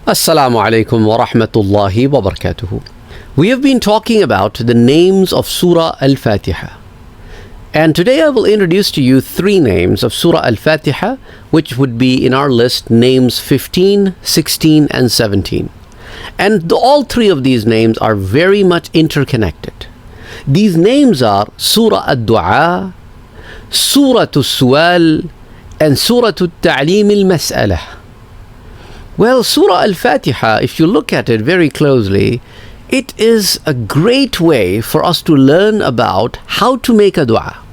Assalamu alaikum wa rahmatullahi wa barakatuhu. We have been talking about the names of Surah Al Fatiha. And today I will introduce to you three names of Surah Al Fatiha, which would be in our list names 15, 16, and 17. And all three of these names are very much interconnected. These names are Surah Al Dua, Surah Al Suwal, and Surah Al Ta'lim Al Mas'alah. Well, Surah Al Fatiha, if you look at it very closely, it is a great way for us to learn about how to make a dua.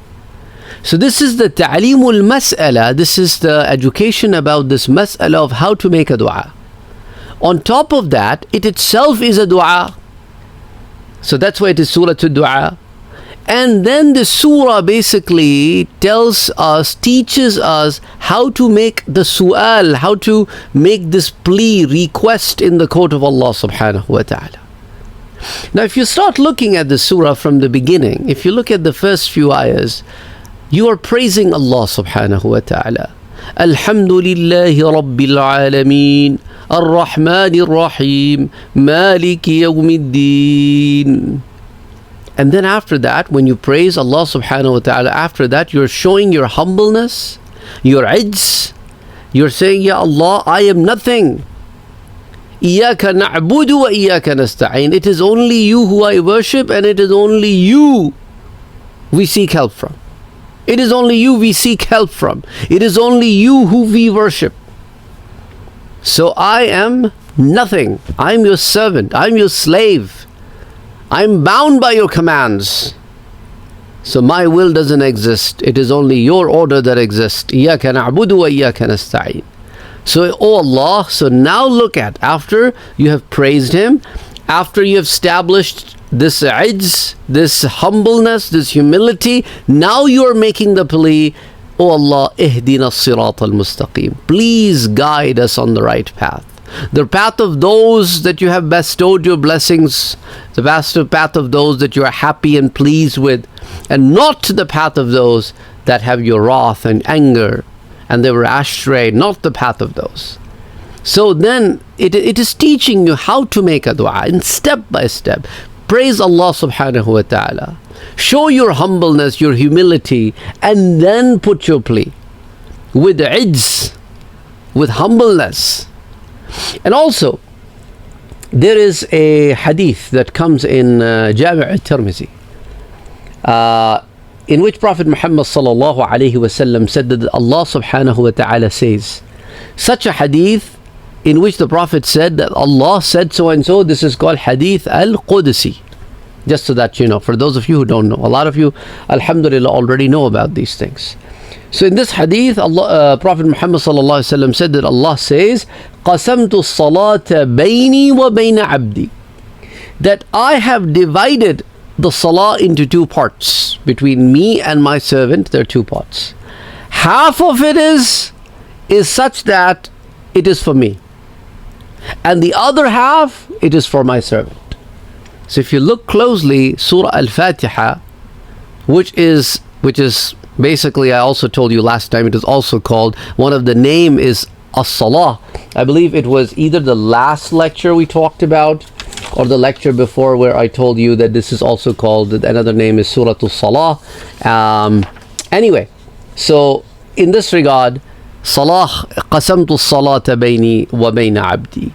So this is the Ta'limul Mas'ala, this is the education about this mas'ala of how to make a dua. On top of that, it itself is a dua. So that's why it is Surah Al-Dua. And then the surah basically tells us, teaches us how to make the su'al, how to make this plea, request in the court of Allah subhanahu wa ta'ala. Now if you start looking at the surah from the beginning, if you look at the first few ayahs, you are praising Allah subhanahu wa ta'ala. Alhamdulillahi Rabbil Alameen, Ar-Rahmanir Rahim, Maliki Yawmiddin. And then after that, when you praise Allah subhanahu wa ta'ala, after that you're showing your humbleness, your ijz. You're saying, Ya Allah, I am nothing. Iyaka na'budu wa iyaka nasta'in. It is only you who I worship, and it is only you we seek help from. It is only you we seek help from. It is only you who we worship. So I am nothing. I'm your servant. I'm your slave. I'm bound by your commands. So my will doesn't exist. It is only your order that exists. Iyaka na'budu wa iyaka nasta'in. So, oh Allah, so now look at, after you have praised Him, after you have established this ijz, this humbleness, this humility, now you are making the plea, oh Allah, ihdina as-sirat al-mustaqim. Please guide us on the right path. The path of those that you have bestowed your blessings, the path of those that you are happy and pleased with, and not the path of those that have your wrath and anger, and they were astray, not the path of those. So then it is teaching you how to make a dua, and step by step. Praise Allah subhanahu wa ta'ala. Show your humbleness, your humility, and then put your plea with ijz, with humbleness. And also, there is a hadith that comes in Jami' al-Tirmizi, in which Prophet Muhammad sallallahu alayhi wasallam said that Allah subhanahu wa ta'ala says, such a hadith in which the Prophet said that Allah said so and so. This is called Hadith al-Qudsi. Just so that you know, for those of you who don't know, a lot of you, alhamdulillah, already know about these things. So in this hadith, Prophet Muhammad sallallahu alaihi wasallam said that Allah says, "Qasamtu as-salata bayni wa bayna abdi," that I have divided the salah into two parts. Between me and my servant, there are two parts. Half of it is such that it is for me, and the other half, it is for my servant. So if you look closely, Surah Al Fatiha, which is basically, I also told you last time, it is also called, one of the name is As-Salah. I believe it was either the last lecture we talked about or the lecture before where I told you that this is also called, another name is Surah Al-Salah. Anyway, so in this regard, Salah, qasamtu as-salata bayni wa bayna abdi.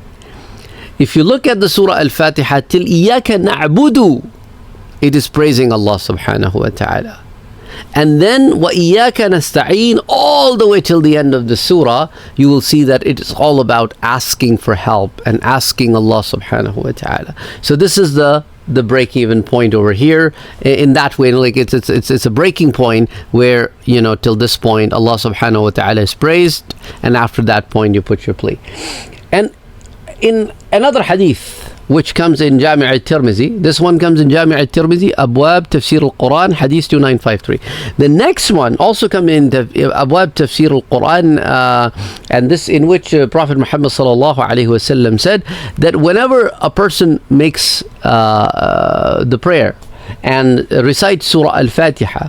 If you look at the Surah Al-Fatiha till Iyaka na'budu, it is praising Allah subhanahu wa ta'ala. And then wa iyaka nasta'in, all the way till the end of the surah, you will see that it is all about asking for help and asking Allah subhanahu wa ta'ala. So this is the break-even point over here. In that way, like it's a breaking point where, you know, till this point Allah subhanahu wa ta'ala is praised, and after that point you put your plea. And in another hadith which comes in Jami' al-Tirmizi, this one comes in Jami' al-Tirmizi, Abwab Tafsir al-Quran, Hadith 2953. The next one also comes in Abwab Tafsir al-Quran, and this in which Prophet Muhammad sallallahu alaihi wasallam said that whenever a person makes the prayer and recites Surah Al Fatiha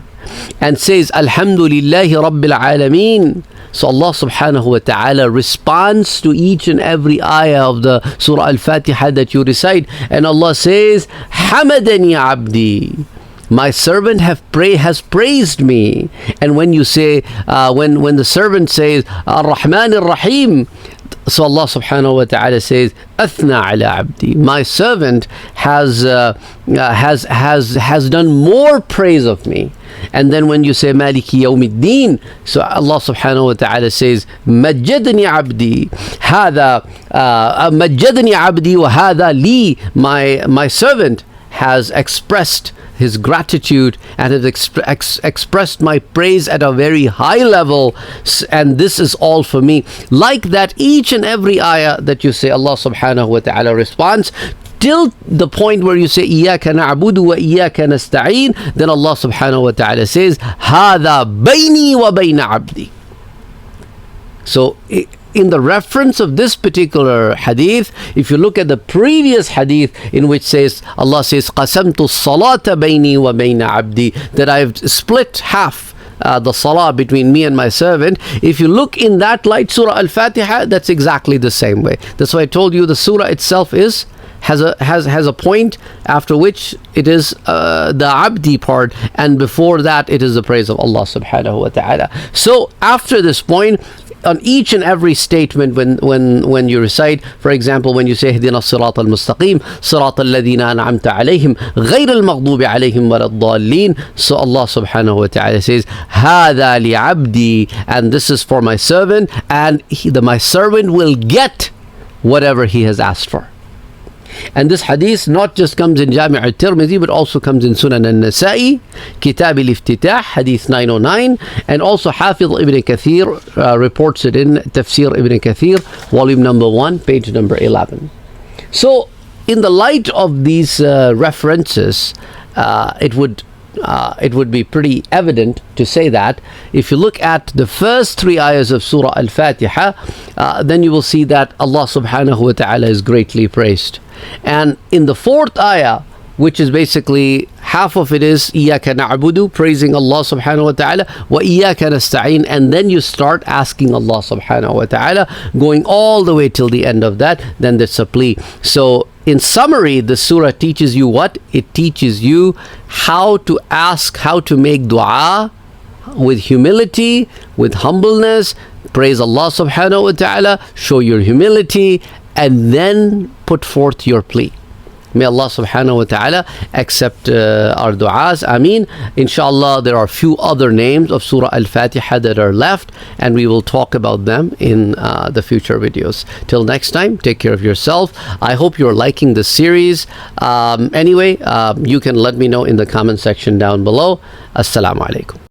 and says Alhamdulillahi Rabbil Alameen, So Allah subhanahu wa ta'ala responds to each and every ayah of the Surah Al Fatiha that you recite, and Allah says, Hamadani abdi. My servant has praised me. And when you say, when the servant says, Ar-Rahman Ar-Rahim, so Allah subhanahu wa ta'ala says, Athna ala abdi. My servant has done more praise of me. And then when you say Maliki Yawmiddin, so Allah subhanahu wa ta'ala says, Majjadni abdi. Hada Majjadni abdi wa hada li. My servant has expressed his gratitude and has expressed my praise at a very high level, and this is all for me. Like that, each and every ayah that you say, Allah subhanahu wa ta'ala responds, till the point where you say Iyaka na'budu wa Iyaka nasta'een, then Allah subhanahu wa ta'ala says, Hada bayni wa bayna abdi. So in the reference of this particular hadith, if you look at the previous hadith in which says, Allah says, Qasamtu salata bayni wa bayna abdi, that I've split half the salah between me and my servant. If you look in that light, Surah Al Fatiha, that's exactly the same way. That's why I told you the surah itself has a point after which it is the abdi part, and before that it is the praise of Allah subhanahu wa ta'ala. So after this point, on each and every statement when you recite, for example, when you say Ihdina Sirat al-Mustaqim, Sirat al-Ladina an'amta alayhim, Ghayr al-Maghdubi alayhim walad-dallin, so Allah subhanahu wa ta'ala says, Hada li abdi, and this is for my servant, and my servant will get whatever he has asked for. And this hadith not just comes in Jami' al-Tirmidhi, but also comes in Sunan al-Nasa'i, Kitab al-Iftitah, hadith 909, and also Hafiz ibn Kathir reports it in Tafsir ibn Kathir, volume number 1, page number 11. So, in the light of these references, it would be pretty evident to say that if you look at the first 3 ayahs of Surah Al Fatiha, then you will see that Allah subhanahu wa ta'ala is greatly praised. And in the 4th ayah, which is basically half of it is Iyaka na'budu, praising Allah subhanahu wa ta'ala, wa Iyaka nasta'een, and then you start asking Allah subhanahu wa ta'ala, going all the way till the end of that, then there's a plea. So in summary, the surah teaches you what? It teaches you how to ask, how to make dua with humility, with humbleness, praise Allah subhanahu wa ta'ala, show your humility, and then put forth your plea. May Allah subhanahu wa ta'ala accept our du'as. Ameen. Inshallah, there are a few other names of Surah Al Fatiha that are left, and we will talk about them in the future videos. Till next time, take care of yourself. I hope you're liking the series. Anyway, you can let me know in the comment section down below. Assalamu alaikum.